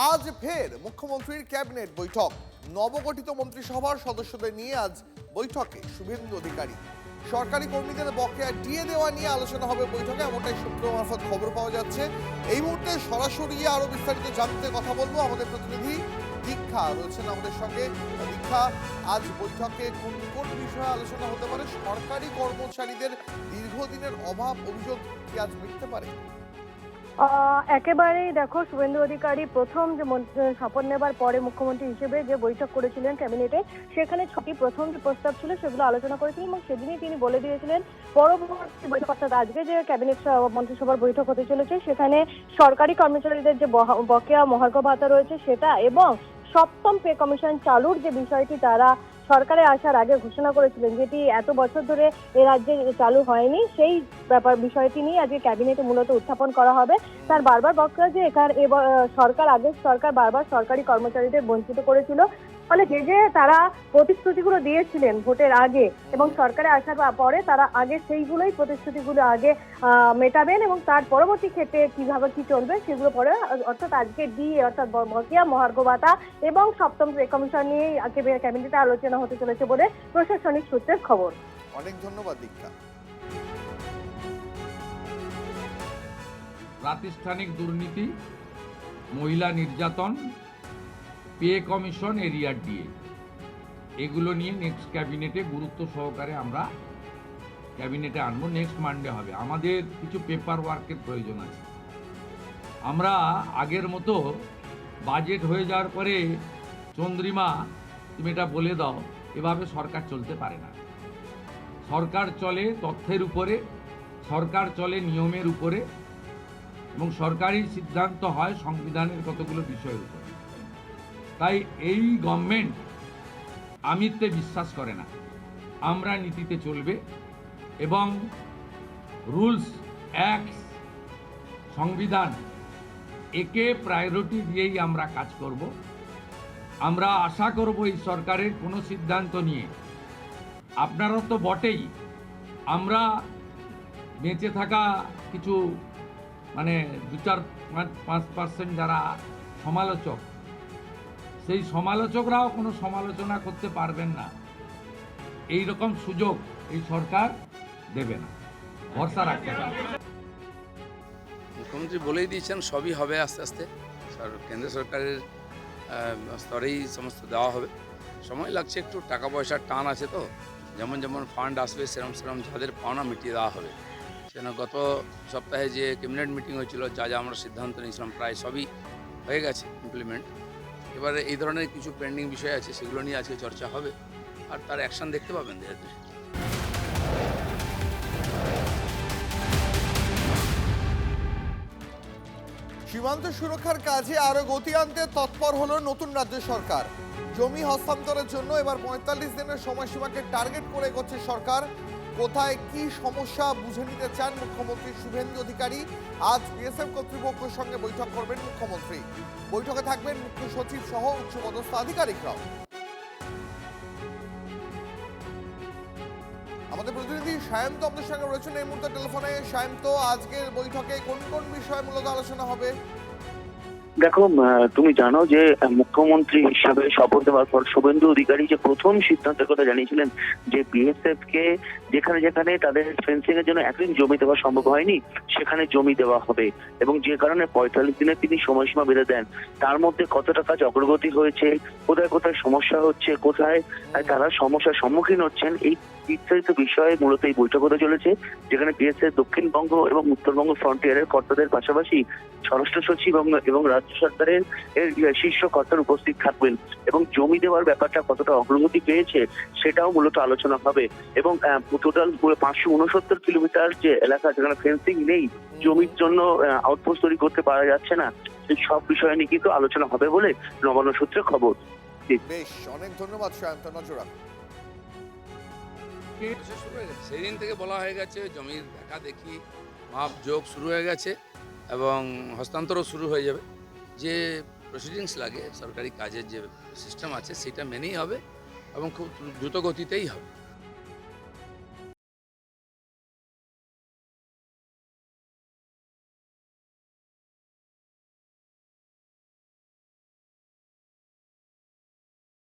আজ ফের মুখ্যমন্ত্রীর ক্যাবিনেট বৈঠক। নবগঠিত মন্ত্রিসভার সদস্যদের নিয়ে আজ বৈঠকে শুভেন্দু অধিকারী। সরকারি কর্মীদের বকেয়া ডিএ দেওয়া নিয়ে আলোচনা হবে বৈঠকে, এমনটাই সূত্র মারফত খবর পাওয়া যাচ্ছে। এই মুহূর্তে সরাসরি আরো বিস্তারিত জানতে কথা বলবো আমাদের প্রতিনিধি দীক্ষা রয়েছেন আমাদের সঙ্গে। দীক্ষা, আজ বৈঠকে কোন কোন বিষয়ে আলোচনা হতে পারে? সরকারি কর্মচারীদের দীর্ঘদিনের অভাব অভিযোগ কি আজ মিটতে পারে? একেবারেই দেখো, শুভেন্দু অধিকারী প্রথম যে শপথ নেবার পরে মুখ্যমন্ত্রী হিসেবে যে বৈঠক করেছিলেন ক্যাবিনেটে, সেখানে প্রথম যে প্রস্তাব ছিল সেগুলো আলোচনা করেছিলেন এবং সেদিনই তিনি বলে দিয়েছিলেন পরবর্তী বৈঠক অর্থাৎ আজকে যে ক্যাবিনেট মন্ত্রিসভার বৈঠক হতে চলেছে সেখানে সরকারি কর্মচারীদের যে বকেয়া মহার্ঘ ভাতা রয়েছে সেটা এবং সপ্তম পে কমিশন চালুর যে বিষয়টি তারা সরকারে আসার আগে ঘোষণা করেছিলেন, যেটি এত বছর ধরে এ রাজ্যে চালু হয়নি, সেই বিষয়টি নিয়ে আজকে ক্যাবিনেটে মূলত উত্থাপন করা হবে। তার বারবার বক্তব্য যে সরকার বারবার সরকারি কর্মচারীদের বঞ্চিত করেছিল, ফলে যে তারা প্রতিশ্রুতিগুলো দিয়েছিলেন ভোটের আগে এবং সরকারে আসার পরে তারা আগে সেইগুলোই প্রতিশ্রুতিগুলো আগে মেটাবেন এবং তার পরবর্তী ক্ষেত্রে কিভাবে কি চলবে সেগুলো পরে, অর্থাৎ আজকে ডিএ অর্থাৎ বকেয়া মহার্ঘ ভাতা এবং সপ্তম পে কমিশন নিয়ে ক্যাবিনেটে আলোচনা হতে চলেছে বলে প্রশাসনিক সূত্রের খবর। অনেক ধন্যবাদ দীক্ষা। প্রাতিষ্ঠানিক দুর্নীতি, মহিলা নির্যাতন, পে কমিশন, এরিয়ার ডিএ, এগুলো নিয়ে নেক্সট ক্যাবিনেটে গুরুত্ব সহকারে আমরা ক্যাবিনেটে আনবো। নেক্সট মানডে হবে। আমাদের কিছু পেপার ওয়ার্কের প্রয়োজন আছে। আমরা আগের মতো বাজেট হয়ে যাওয়ার পরে চন্দ্রিমা তুমি এটা বলে দাও, এভাবে সরকার চলতে পারে না। সরকার চলে তথ্যের উপরে, সরকার চলে নিয়মের উপরে এবং সরকারি সিদ্ধান্ত হয় সংবিধানের কতগুলো বিষয়ের উপরে। তাই এই গভর্নমেন্ট আমিত্বে বিশ্বাস করে না, আমরা নীতিতে চলবে এবং রুলস, অ্যাক্টস, সংবিধান একে প্রায়োরিটি দিয়েই আমরা কাজ করব। আমরা আশা করব এই সরকারের কোনো সিদ্ধান্ত নিয়ে, আপনারা তো বটেই, আমরা বেঁচে থাকা কিছু 2-4-5% যারা সমালোচক, সেই সমালোচকরাও কোনো সমালোচনা করতে পারবেন না। এই রকম সুযোগ এই সরকার দেবে না, ভরসা রাখতে পারে। মুখ্যমন্ত্রী বলেই দিয়েছেন সবই হবে আস্তে আস্তে, কেন্দ্র সরকারের স্তরেই সমস্ত দেওয়া হবে। সময় লাগছে একটু, টাকা পয়সার টান আছে, তো যেমন যেমন ফান্ড আসবে সেরম যাদের পাওনা মিটিয়ে দেওয়া হবে। সেজন্য গত সপ্তাহে যে ক্যাবিনেট মিটিং হয়েছিল, যা আমরা সিদ্ধান্ত নিয়েছিলাম প্রায় সবই হয়ে গেছে ইমপ্লিমেন্ট। এবারে এই ধরনের কিছু পেন্ডিং বিষয় আছে, সেগুলো নিয়ে আজকে চর্চা হবে আর তার অ্যাকশন দেখতে পাবেন ধীরে ধীরে। সীমান্ত সুরক্ষার কাজে আরো গতি আনতে তৎপর হলো নতুন রাজ্য সরকার। জমি হস্তান্তরের জন্য এবার 45 দিনের সময়সীমাকে টার্গেট করে এগোচ্ছে সরকার। কোথায় কি সমস্যা বুঝে নিতে চান মুখ্যমন্ত্রী শুভেন্দু অধিকারী। আজ বিএসএফ কর্তৃপক্ষের সঙ্গে বৈঠক করবেন মুখ্যমন্ত্রী। বৈঠকে থাকবেন মুখ্য সচিব সহ উচ্চপদস্থ আধিকারিকরাও। আমাদের প্রতিনিধি সায়ন্ত আমাদের সঙ্গে রয়েছেন এই মুহূর্তে টেলিফোনে। সায়ন্ত, আজকের বৈঠকে কোন কোন বিষয় মূলত আলোচনা হবে? দেখো, তুমি জানো যে মুখ্যমন্ত্রী হিসাবে শপথ নেওয়ার পর শুভেন্দু অধিকারী যে প্রথম সিদ্ধান্তের কথা জানিয়েছিলেন যে বিএসএফ কে যেখানে যেখানে তাদের ফেন্সিং এর জন্য একদিন জমি দেওয়া সম্ভব হয়নি সেখানে জমি দেওয়া হবে এবং যে কারণে 45 দিনের তিনি সময়সীমা বেঁধে দেন। তার মধ্যে কতটা কাজ অগ্রগতি হয়েছে, কোথায় কোথায় সমস্যা হচ্ছে, কোথায় তারা সমস্যার সম্মুখীন হচ্ছেন, এই বিস্তারিত বিষয়ে মূলত এই বৈঠক হতে চলেছে, যেখানে বিএসএফ দক্ষিণবঙ্গ এবং উত্তরবঙ্গ ফ্রন্টিয়ারের কর্তাদের পাশাপাশি স্বরাষ্ট্র সচিব এবং রাজ্য সরকারের শীর্ষ কর্তারা উপস্থিত থাকবেন এবং জমি দেওয়ার ব্যাপারটা কতটা অগ্রগতি পেয়েছে সেটাও মূলত আলোচনা হবে। এবং টোটাল 569 কিলোমিটার যে এলাকা যেখানে ফেন্সিং নেই, জমির জন্য আউটপোস্ট তৈরি করতে পারা যাচ্ছে না, এই সব বিষয় নিয়ে কিন্তু আলোচনা হবে বলে নবান্ন সূত্রে খবর। বেশ, অনেক ধন্যবাদ সায়ন্ত। নজরা সেদিন থেকে বলা হয়ে গেছে জমির দেখা দেখি মাপ যোগ শুরু হয়ে গেছে এবং হস্তান্তরও শুরু হয়ে যাবে। যে প্রসিডিংস লাগে, সরকারি কাজের যে সিস্টেম আছে সেটা মেনেই হবে এবং খুব দ্রুত গতিতেই হবে।